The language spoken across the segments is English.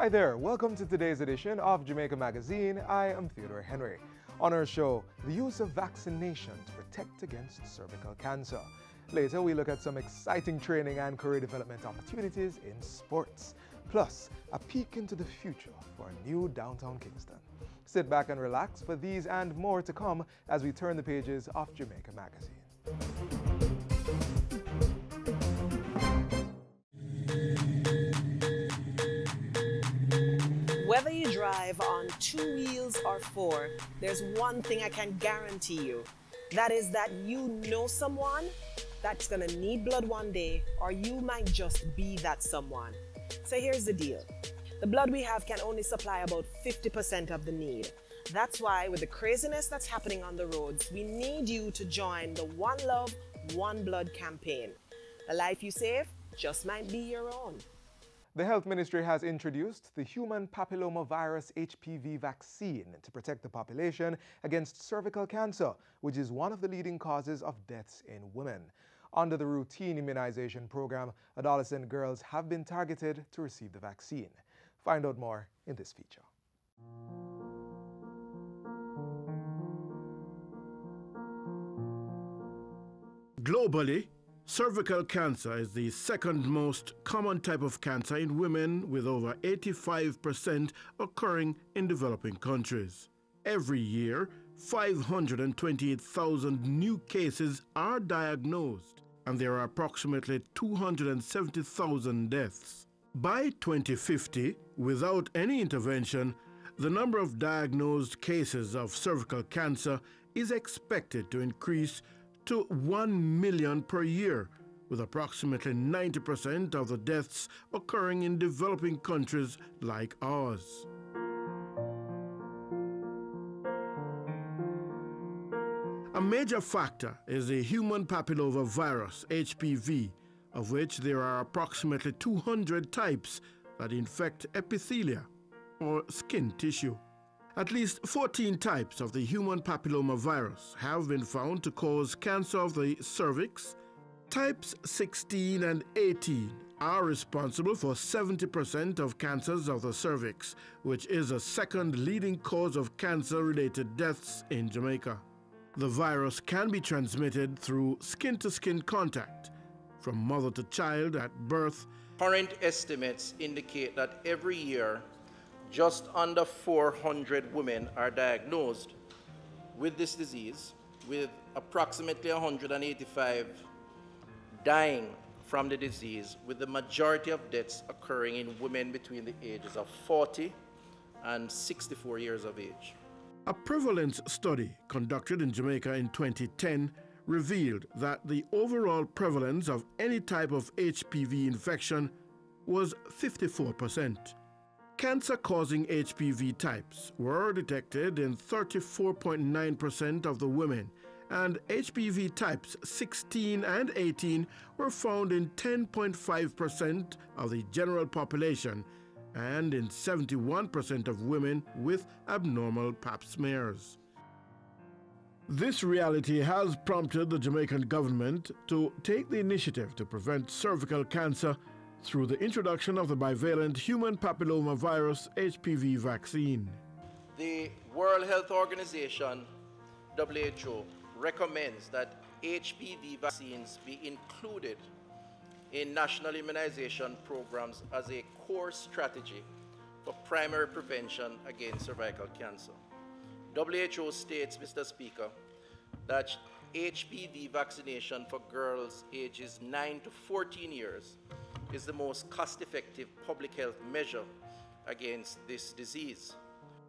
Hi there, welcome to today's edition of Jamaica Magazine. I am Theodore Henry. On our show, the use of vaccination to protect against cervical cancer. Later, we look at some exciting training and career development opportunities in sports. Plus, a peek into the future for a new downtown Kingston. Sit back and relax for these and more to come as we turn the pages of Jamaica Magazine. Whether you drive on 2 wheels or 4, there's one thing I can guarantee you. That is that you know someone that's gonna need blood one day, or you might just be that someone. So here's the deal. The blood we have can only supply about 50% of the need. That's why with the craziness that's happening on the roads, we need you to join the One Love, One Blood campaign. The life you save just might be your own. The Health Ministry has introduced the human papillomavirus HPV vaccine to protect the population against cervical cancer, which is one of the leading causes of deaths in women. Under the routine immunization program, adolescent girls have been targeted to receive the vaccine. Find out more in this feature. Globally, cervical cancer is the second most common type of cancer in women, with over 85% occurring in developing countries. Every year, 528,000 new cases are diagnosed, and there are approximately 270,000 deaths. By 2050, without any intervention, the number of diagnosed cases of cervical cancer is expected to increase to 1 million per year, with approximately 90% of the deaths occurring in developing countries like ours. A major factor is the human papillomavirus, HPV, of which there are approximately 200 types that infect epithelia, or skin tissue. At least 14 types of the human papillomavirus have been found to cause cancer of the cervix. Types 16 and 18 are responsible for 70% of cancers of the cervix, which is the second leading cause of cancer-related deaths in Jamaica. The virus can be transmitted through skin-to-skin contact, from mother to child at birth. Current estimates indicate that every year, just under 400 women are diagnosed with this disease, with approximately 185 dying from the disease, with the majority of deaths occurring in women between the ages of 40 and 64 years of age. A prevalence study conducted in Jamaica in 2010 revealed that the overall prevalence of any type of HPV infection was 54%. Cancer-causing HPV types were detected in 34.9% of the women, and HPV types 16 and 18 were found in 10.5% of the general population and in 71% of women with abnormal pap smears. This reality has prompted the Jamaican government to take the initiative to prevent cervical cancer through the introduction of the bivalent human papillomavirus HPV vaccine. The World Health Organization, WHO, recommends that HPV vaccines be included in national immunization programs as a core strategy for primary prevention against cervical cancer. WHO states, Mr. Speaker, that HPV vaccination for girls ages 9 to 14 years is the most cost-effective public health measure against this disease.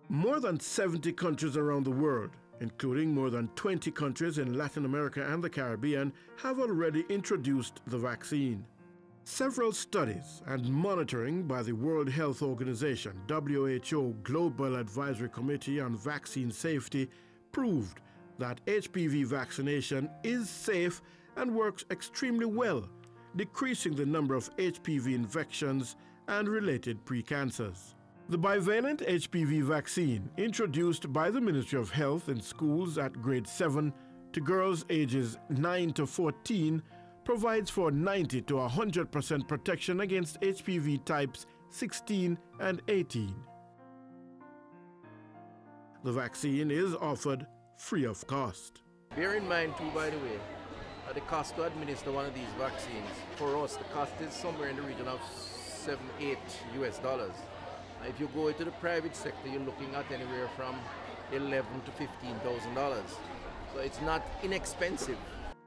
More than 70 countries around the world, including more than 20 countries in Latin America and the Caribbean, have already introduced the vaccine. Several studies and monitoring by the World Health Organization, WHO Global Advisory Committee on Vaccine Safety, proved that HPV vaccination is safe and works extremely well, decreasing the number of HPV infections and related precancers. The bivalent HPV vaccine, introduced by the Ministry of Health in schools at grade 7 to girls ages 9 to 14, provides for 90 to 100% protection against HPV types 16, and 18. The vaccine is offered free of cost. Bear in mind too, by the way, the cost to administer one of these vaccines, for us, the cost is somewhere in the region of $7-8 US. If you go into the private sector, you're looking at anywhere from $11,000 to $15,000. So it's not inexpensive.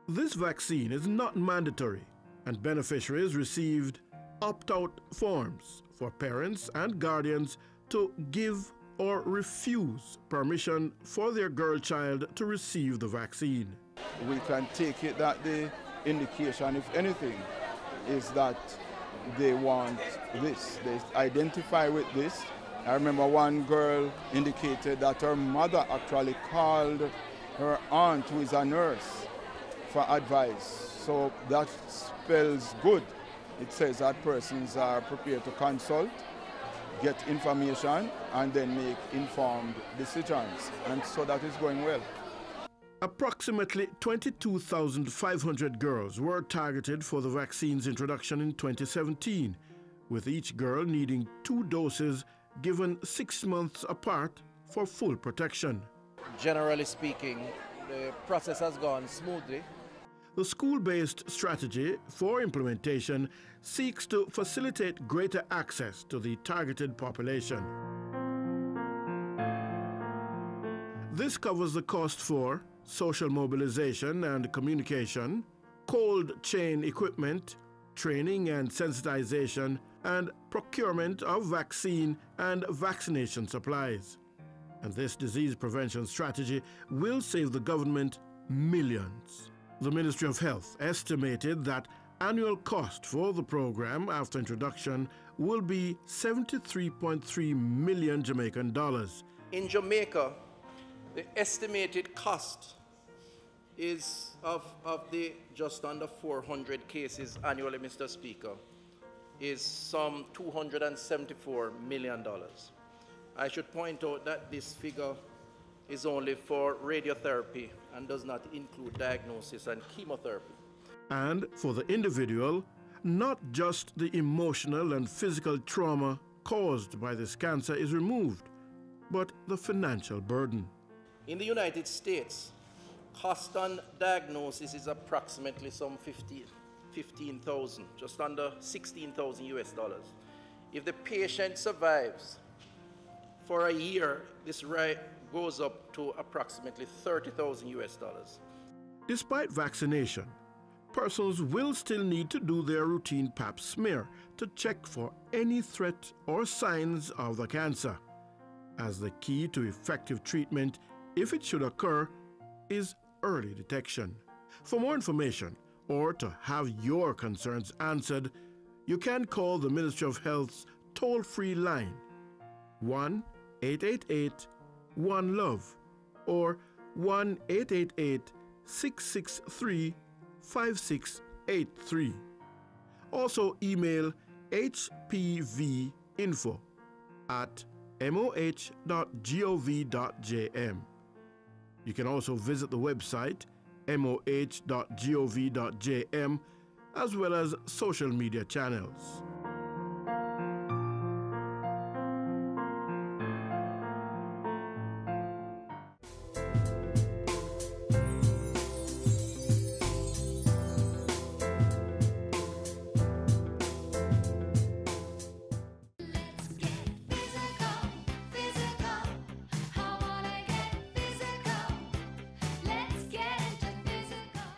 This vaccine is not mandatory, and beneficiaries received opt-out forms for parents and guardians to give or refuse permission for their girl child to receive the vaccine. We can take it that the indication, if anything, is that they want this. They identify with this. I remember one girl indicated that her mother actually called her aunt, who is a nurse, for advice. So that spells good. It says that persons are prepared to consult, get information, and then make informed decisions. And so that is going well. Approximately 22,500 girls were targeted for the vaccine's introduction in 2017, with each girl needing 2 doses given 6 months apart for full protection. Generally speaking, the process has gone smoothly. The school-based strategy for implementation seeks to facilitate greater access to the targeted population. This covers the cost for social mobilization and communication, cold chain equipment, training and sensitization, and procurement of vaccine and vaccination supplies. And this disease prevention strategy will save the government millions. The Ministry of Health estimated that annual cost for the program after introduction will be 73.3 million Jamaican dollars. In Jamaica, the estimated cost is of the just under 400 cases annually, Mr. Speaker, is some $274 million. I should point out that this figure is only for radiotherapy and does not include diagnosis and chemotherapy. And for the individual, not just the emotional and physical trauma caused by this cancer is removed, but the financial burden. In the United States, cost on diagnosis is approximately some 15,000, just under 16,000 US dollars. If the patient survives for a year, this rate goes up to approximately 30,000 US dollars. Despite vaccination, persons will still need to do their routine pap smear to check for any threat or signs of the cancer, as the key to effective treatment, if it should occur, is early detection. For more information or to have your concerns answered, you can call the Ministry of Health's toll-free line 1-888-1-LOVE or 1-888-663-5683. Also email hpvinfo@moh.gov.jm. You can also visit the website moh.gov.jm as well as social media channels.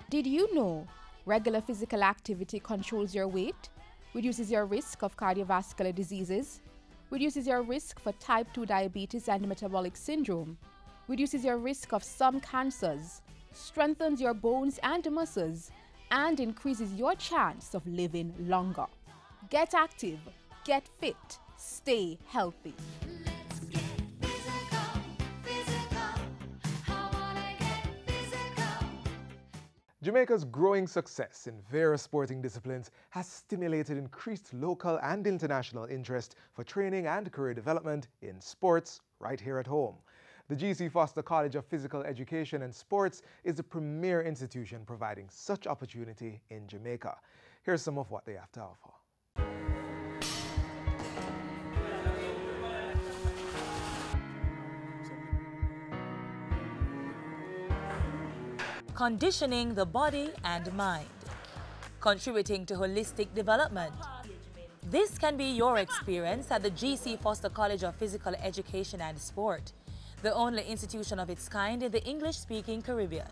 Did you know regular physical activity controls your weight, reduces your risk of cardiovascular diseases, reduces your risk for type 2 diabetes and metabolic syndrome, reduces your risk of some cancers, strengthens your bones and muscles, and increases your chance of living longer? Get active, get fit, stay healthy. Jamaica's growing success in various sporting disciplines has stimulated increased local and international interest for training and career development in sports right here at home. The G.C. Foster College of Physical Education and Sports is the premier institution providing such opportunity in Jamaica. Here's some of what they have to offer. conditioning the body and mind, contributing to holistic development. This can be your experience at the G.C. Foster College of Physical Education and Sport, the only institution of its kind in the English-speaking Caribbean.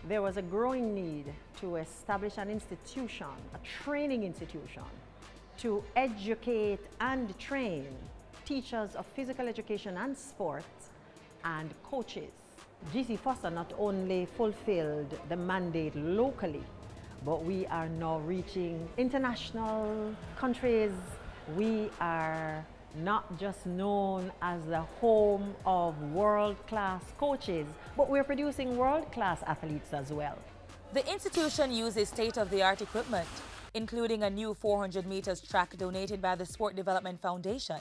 There was a growing need to establish an institution, a training institution, to educate and train teachers of physical education and sport and coaches. GC Foster not only fulfilled the mandate locally, but we are now reaching international countries. We are not just known as the home of world-class coaches, but we're producing world-class athletes as well. The institution uses state-of-the-art equipment, including a new 400 meters track donated by the Sport Development Foundation,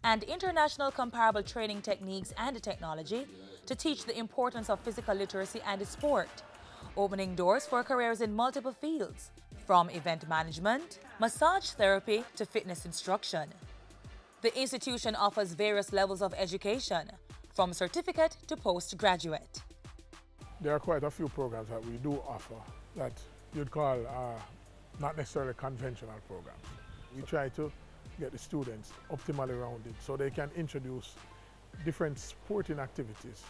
and international comparable training techniques and technology to teach the importance of physical literacy and sport, opening doors for careers in multiple fields, from event management, massage therapy to fitness instruction. The institution offers various levels of education, from certificate to postgraduate. There are quite a few programs that we do offer that you'd call not necessarily conventional programs. We try to get the students optimally rounded so they can introduce different sporting activities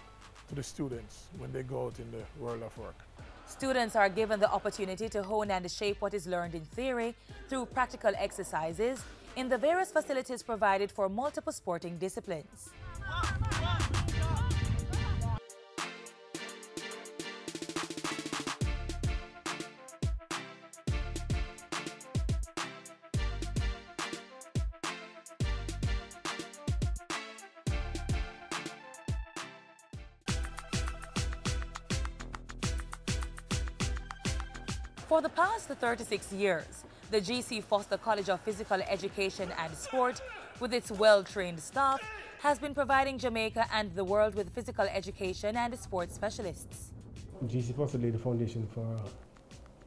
to the students when they go out in the world of work. Students are given the opportunity to hone and shape what is learned in theory through practical exercises in the various facilities provided for multiple sporting disciplines. For the past 36 years, the G.C. Foster College of Physical Education and Sport, with its well-trained staff, has been providing Jamaica and the world with physical education and sports specialists. G.C. Foster laid the foundation for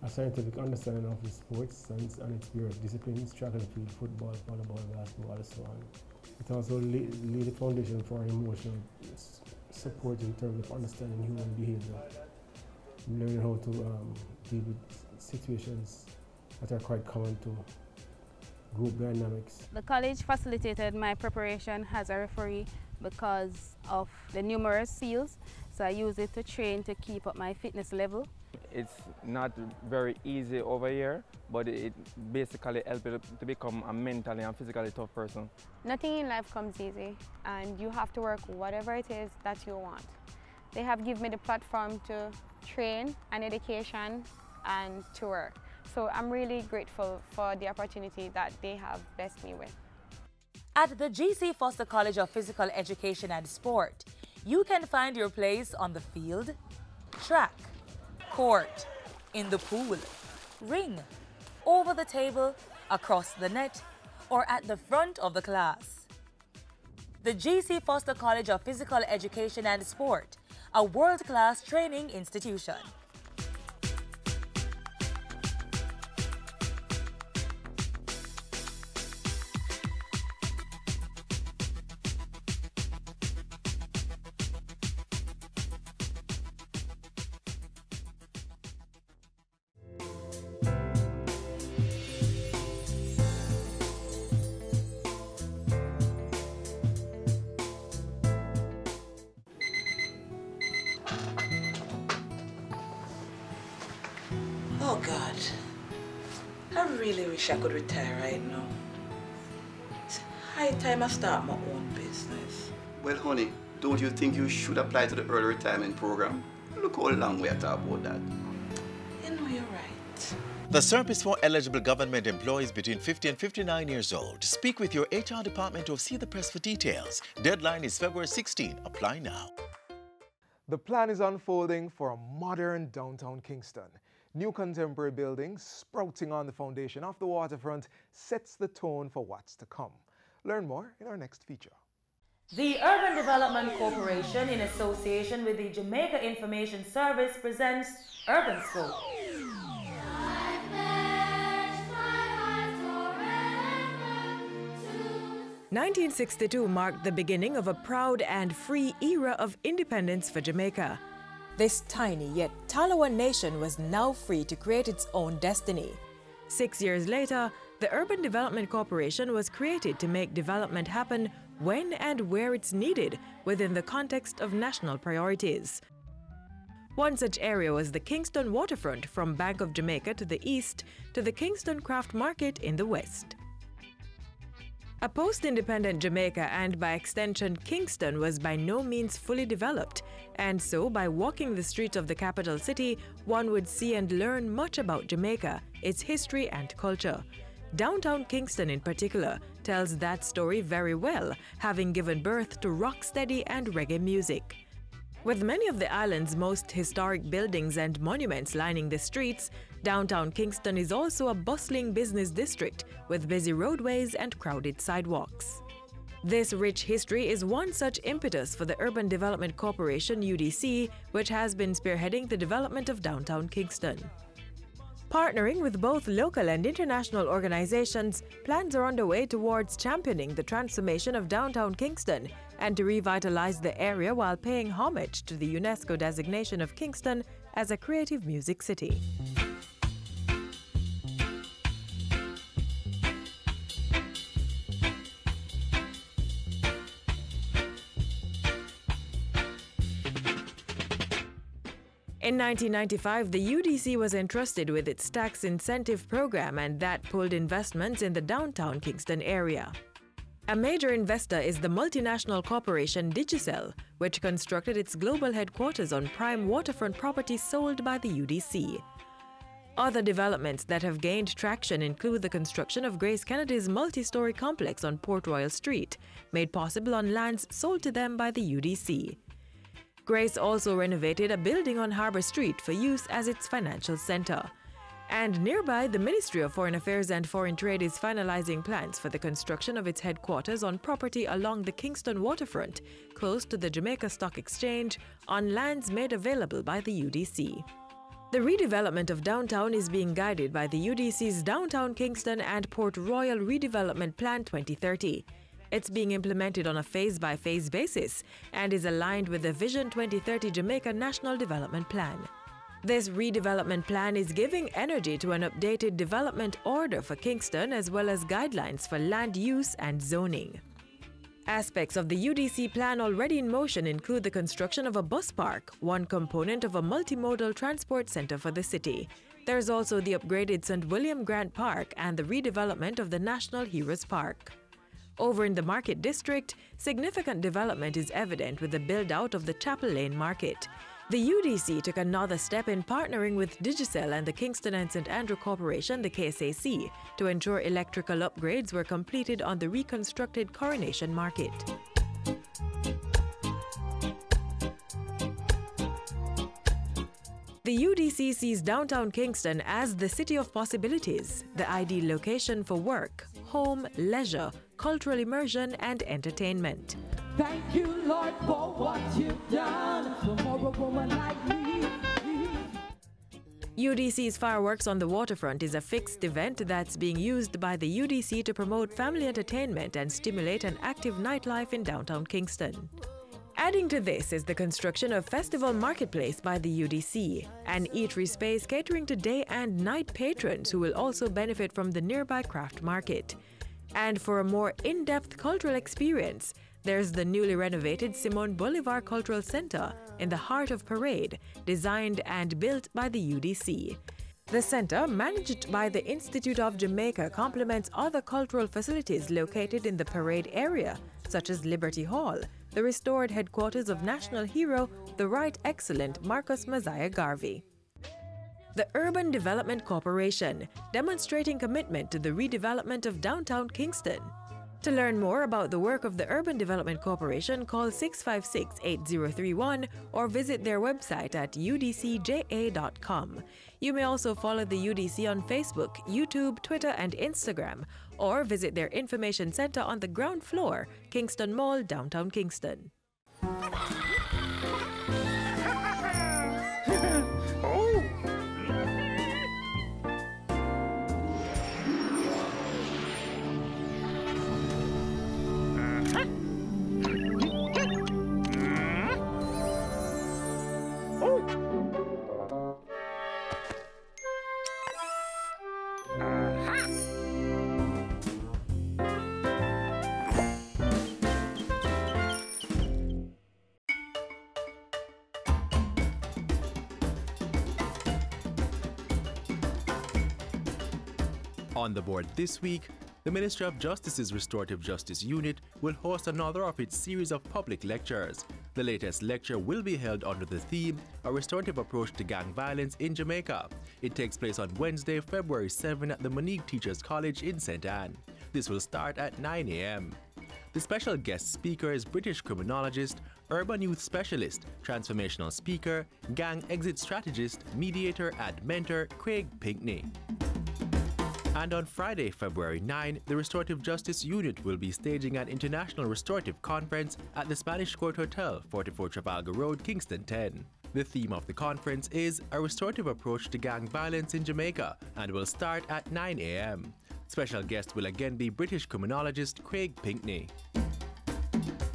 a scientific understanding of the sports, science and its various disciplines, track and field, football, volleyball, basketball, and so on. It also laid the foundation for emotional support in terms of understanding human behavior, learning how to deal with situations that are quite common to group dynamics. The college facilitated my preparation as a referee because of the numerous fields, so I use it to train to keep up my fitness level. It's not very easy over here, but it basically helps you to become a mentally and physically tough person. Nothing in life comes easy, and you have to work whatever it is that you want. They have given me the platform to train and education and to work. So I'm really grateful for the opportunity that they have blessed me with. At the G.C. Foster College of Physical Education and Sport, you can find your place on the field, track, court, in the pool, ring, over the table, across the net, or at the front of the class. The G.C. Foster College of Physical Education and Sport, a world-class training institution. Oh God, I really wish I could retire right now. It's high time I start my own business. Well, honey, don't you think you should apply to the early retirement program? Look how long we are talking about that. You know, you're right. The SERP is for eligible government employees between 50 and 59 years old. Speak with your HR department or see the press for details. Deadline is February 16. Apply now. The plan is unfolding for a modern downtown Kingston. New contemporary buildings sprouting on the foundation of the waterfront sets the tone for what's to come. Learn more in our next feature. The Urban Development Corporation, in association with the Jamaica Information Service, presents Urban Scope. 1962 marked the beginning of a proud and free era of independence for Jamaica. This tiny yet Talawa nation was now free to create its own destiny. 6 years later, the Urban Development Corporation was created to make development happen when and where it's needed within the context of national priorities. One such area was the Kingston waterfront, from Bank of Jamaica to the east to the Kingston Craft Market in the west. A post-independent Jamaica, and by extension Kingston, was by no means fully developed, and so by walking the streets of the capital city, one would see and learn much about Jamaica, its history and culture. Downtown Kingston in particular tells that story very well, having given birth to rocksteady and reggae music. With many of the island's most historic buildings and monuments lining the streets, downtown Kingston is also a bustling business district with busy roadways and crowded sidewalks. This rich history is one such impetus for the Urban Development Corporation (UDC), which has been spearheading the development of downtown Kingston. Partnering with both local and international organizations, plans are underway towards championing the transformation of downtown Kingston and to revitalize the area while paying homage to the UNESCO designation of Kingston as a creative music city. In 1995, the UDC was entrusted with its tax incentive program, and that pulled investments in the downtown Kingston area. A major investor is the multinational corporation Digicel, which constructed its global headquarters on prime waterfront property sold by the UDC. Other developments that have gained traction include the construction of Grace Kennedy's multi-story complex on Port Royal Street, made possible on lands sold to them by the UDC. Grace also renovated a building on Harbour Street for use as its financial center. And nearby, the Ministry of Foreign Affairs and Foreign Trade is finalizing plans for the construction of its headquarters on property along the Kingston waterfront, close to the Jamaica Stock Exchange, on lands made available by the UDC. The redevelopment of downtown is being guided by the UDC's Downtown Kingston and Port Royal Redevelopment Plan 2030. It's being implemented on a phase-by-phase basis and is aligned with the Vision 2030 Jamaica National Development Plan. This redevelopment plan is giving energy to an updated development order for Kingston, as well as guidelines for land use and zoning. Aspects of the UDC plan already in motion include the construction of a bus park, one component of a multimodal transport center for the city. There's also the upgraded St. William Grant Park and the redevelopment of the National Heroes Park. Over in the Market District, significant development is evident with the build-out of the Chapel Lane Market. The UDC took another step in partnering with Digicel and the Kingston and St. Andrew Corporation, the KSAC, to ensure electrical upgrades were completed on the reconstructed Coronation Market. The UDC sees downtown Kingston as the city of possibilities, the ideal location for work, home, leisure, cultural immersion, and entertainment. Thank you, Lord, for what you've done for a woman like me. UDC's Fireworks on the Waterfront is a fixed event that's being used by the UDC to promote family entertainment and stimulate an active nightlife in downtown Kingston. Adding to this is the construction of Festival Marketplace by the UDC, an eatery space catering to day and night patrons who will also benefit from the nearby craft market. And for a more in-depth cultural experience, there's the newly renovated Simon Bolivar Cultural Center in the heart of Parade, designed and built by the UDC. The center, managed by the Institute of Jamaica, complements other cultural facilities located in the Parade area, such as Liberty Hall, the restored headquarters of national hero, the Right Excellent Marcus Messiah Garvey. The Urban Development Corporation, demonstrating commitment to the redevelopment of downtown Kingston. To learn more about the work of the Urban Development Corporation, call 656-8031 or visit their website at udcja.com. You may also follow the UDC on Facebook, YouTube, Twitter, and Instagram, or visit their information center on the ground floor, Kingston Mall, downtown Kingston. On the board this week, the Ministry of Justice's Restorative Justice Unit will host another of its series of public lectures. The latest lecture will be held under the theme, A Restorative Approach to Gang Violence in Jamaica. It takes place on Wednesday, February 7 at the Montego Teachers College in St. Anne. This will start at 9 a.m. The special guest speaker is British criminologist, urban youth specialist, transformational speaker, gang exit strategist, mediator and mentor Craig Pinkney. And on Friday, February 9, the Restorative Justice Unit will be staging an international restorative conference at the Spanish Court Hotel, 44 Trafalgar Road, Kingston 10. The theme of the conference is A Restorative Approach to Gang Violence in Jamaica and will start at 9 a.m. Special guest will again be British criminologist Craig Pinkney.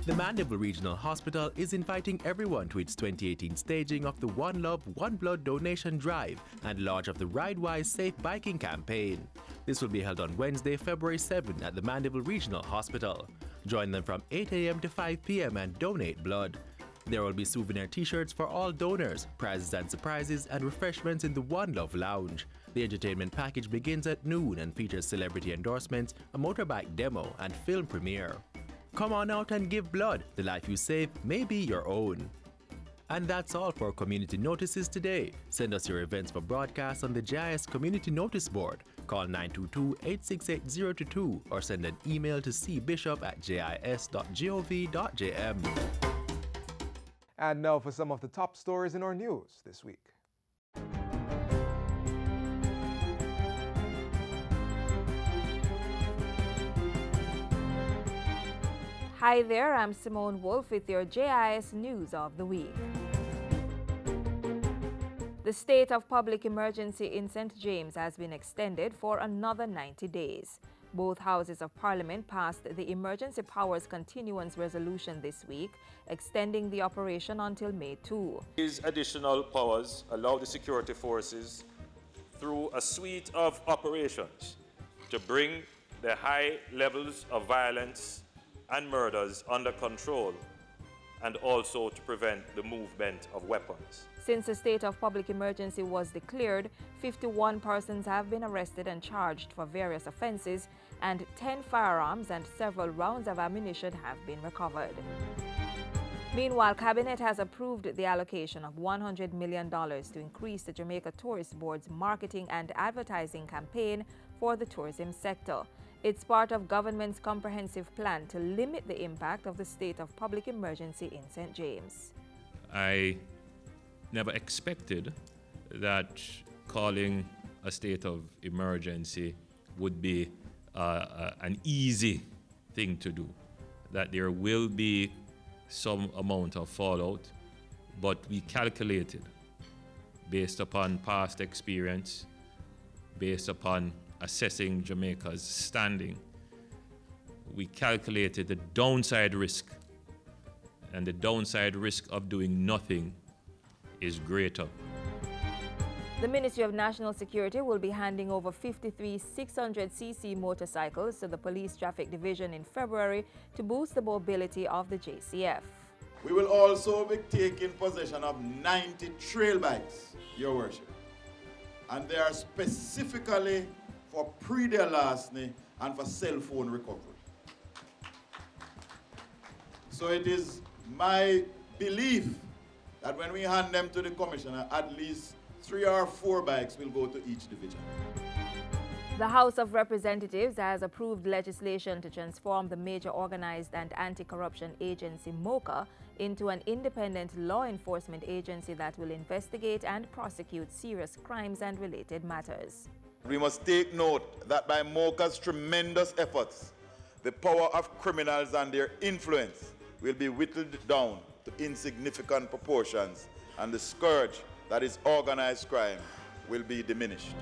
The Montego Regional Hospital is inviting everyone to its 2018 staging of the One Love, One Blood donation drive and launch of the RideWise Safe Biking campaign. This will be held on Wednesday, February 7 at the Montego Regional Hospital. Join them from 8 a.m. to 5 p.m. and donate blood. There will be souvenir t-shirts for all donors, prizes and surprises, and refreshments in the One Love Lounge. The entertainment package begins at noon and features celebrity endorsements, a motorbike demo, and film premiere. Come on out and give blood. The life you save may be your own. And that's all for community notices today. Send us your events for broadcast on the GIS Community Notice Board. Call 922-868-022 or send an email to cbishop@gis.gov.jm. And now for some of the top stories in our news this week. Hi there, I'm Simone Wolf with your JIS News of the Week. The state of public emergency in St. James has been extended for another 90 days. Both houses of Parliament passed the Emergency Powers Continuance Resolution this week, extending the operation until May 2. These additional powers allow the security forces, through a suite of operations, to bring the high levels of violence and murders under control, and also to prevent the movement of weapons. Since a state of public emergency was declared, 51 persons have been arrested and charged for various offenses, and 10 firearms and several rounds of ammunition have been recovered. Meanwhile, Cabinet has approved the allocation of $100 million to increase the Jamaica Tourist Board's marketing and advertising campaign for the tourism sector. It's part of government's comprehensive plan to limit the impact of the state of public emergency in St. James. I never expected that calling a state of emergency would be an easy thing to do, that there will be some amount of fallout, but we calculated based upon past experience, based upon assessing Jamaica's standing. We calculated the downside risk, and the downside risk of doing nothing is greater. The Ministry of National Security will be handing over 53 600cc motorcycles to the Police Traffic Division in February to boost the mobility of the JCF. We will also be taking possession of 90 trail bikes, Your Worship. And they are specifically for pre-day larceny and for cell phone recovery. So it is my belief that when we hand them to the Commissioner, at least 3 or 4 bikes will go to each division. The House of Representatives has approved legislation to transform the major organized and anti-corruption agency, MOCA, into an independent law enforcement agency that will investigate and prosecute serious crimes and related matters. We must take note that by MOCA's tremendous efforts, the power of criminals and their influence will be whittled down to insignificant proportions, and the scourge that is organized crime will be diminished.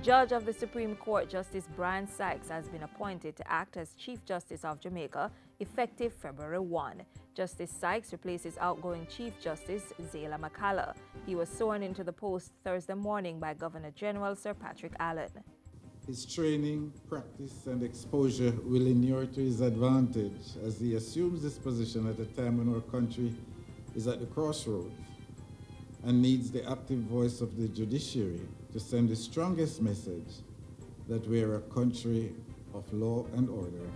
Judge of the Supreme Court Justice Brian Sykes has been appointed to act as Chief Justice of Jamaica effective February 1. Justice Sykes replaces outgoing Chief Justice Zayla McCalla. He was sworn into the post Thursday morning by Governor General Sir Patrick Allen. His training, practice, and exposure will inure to his advantage as he assumes this position at a time when our country is at the crossroads and needs the active voice of the judiciary to send the strongest message that we are a country of law and order.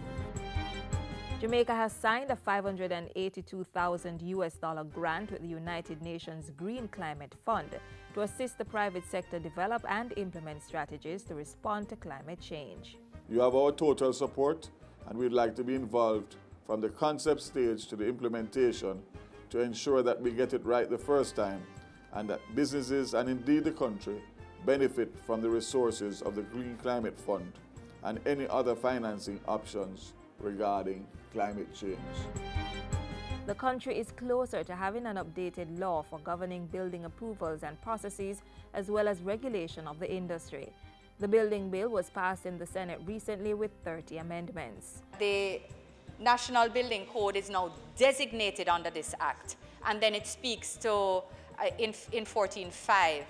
Jamaica has signed a $582,000 grant with the United Nations Green Climate Fund to assist the private sector develop and implement strategies to respond to climate change. You have our total support, and we'd like to be involved from the concept stage to the implementation to ensure that we get it right the first time and that businesses and indeed the country benefit from the resources of the Green Climate Fund and any other financing options regarding climate change. The country is closer to having an updated law for governing building approvals and processes, as well as regulation of the industry. The building bill was passed in the Senate recently with 30 amendments. The National Building Code is now designated under this Act, and then it speaks to, in 14.5,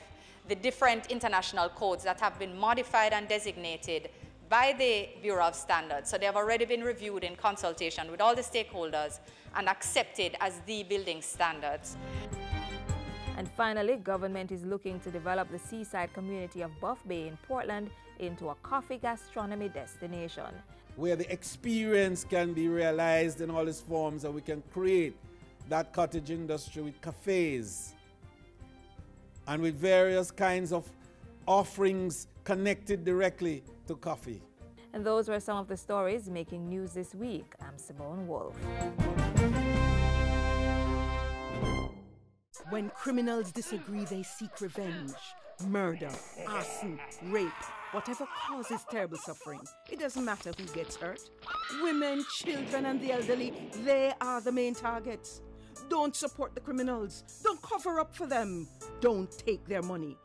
the different international codes that have been modified and designated by the Bureau of Standards. So they have already been reviewed in consultation with all the stakeholders and accepted as the building standards. And finally, government is looking to develop the seaside community of Buff Bay in Portland into a coffee gastronomy destination, where the experience can be realized in all its forms, and we can create that cottage industry with cafes and with various kinds of offerings connected directly to coffee. And those were some of the stories making news this week. I'm Simone Wolf. When criminals disagree, they seek revenge. Murder, arson, rape, whatever causes terrible suffering. It doesn't matter who gets hurt. Women, children, and the elderly, they are the main targets. Don't support the criminals. Don't cover up for them. Don't take their money.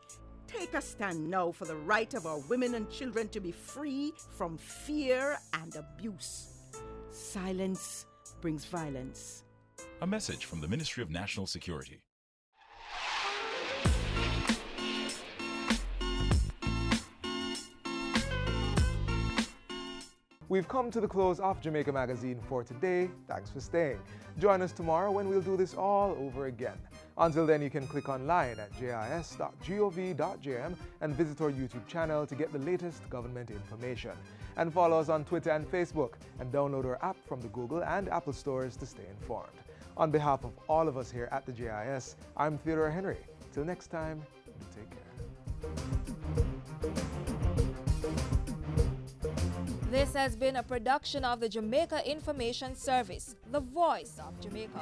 Take a stand now for the right of our women and children to be free from fear and abuse. Silence brings violence. A message from the Ministry of National Security. We've come to the close of Jamaica Magazine for today. Thanks for staying. Join us tomorrow when we'll do this all over again. Until then, you can click online at jis.gov.jm and visit our YouTube channel to get the latest government information. And follow us on Twitter and Facebook, and download our app from the Google and Apple stores to stay informed. On behalf of all of us here at the JIS, I'm Theodore Henry. Till next time, take care. This has been a production of the Jamaica Information Service, the voice of Jamaica.